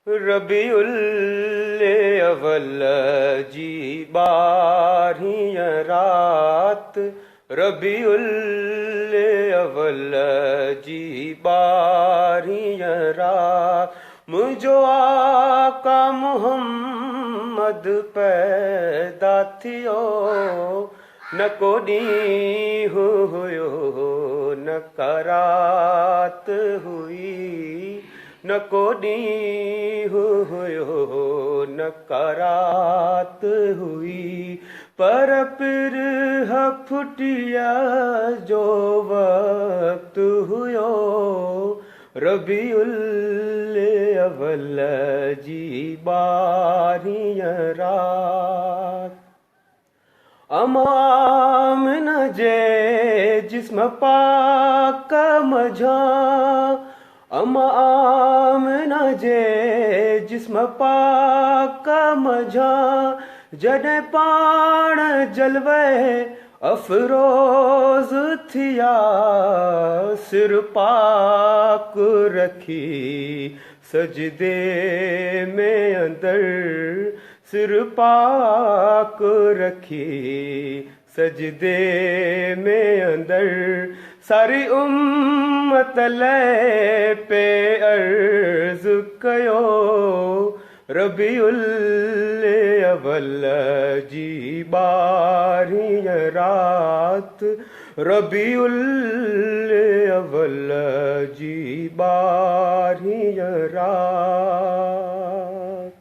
रबीउल अव्वल जी 12वीं रात, रबीउल अव्वल जी 12वीं रात, मुझो आका मुहम्मद पैदा थियो, न को ॾींहुं हुयो न करात हुई, न को ॾींहुं हुयो न करात हुई, पर पिरह फुटिया जो वक़्तु हुयो, रबीउल अव्वल जी 12वीं रात। आमिना जे जिस्म पाक मझा, आमिना जे जिस्म पाक मझा, जॾहिं पाण जलवे अफरोज़ थिया, सिर पाक रखी सजदे में अंदर, सिर पाक रखी सजदे में अंदर, सारी उम्मत ले पे अर्ज़ कयो, रबीउल अव्वल जी 12वीं रात, रबीउल अव्वल जी 12वीं रात।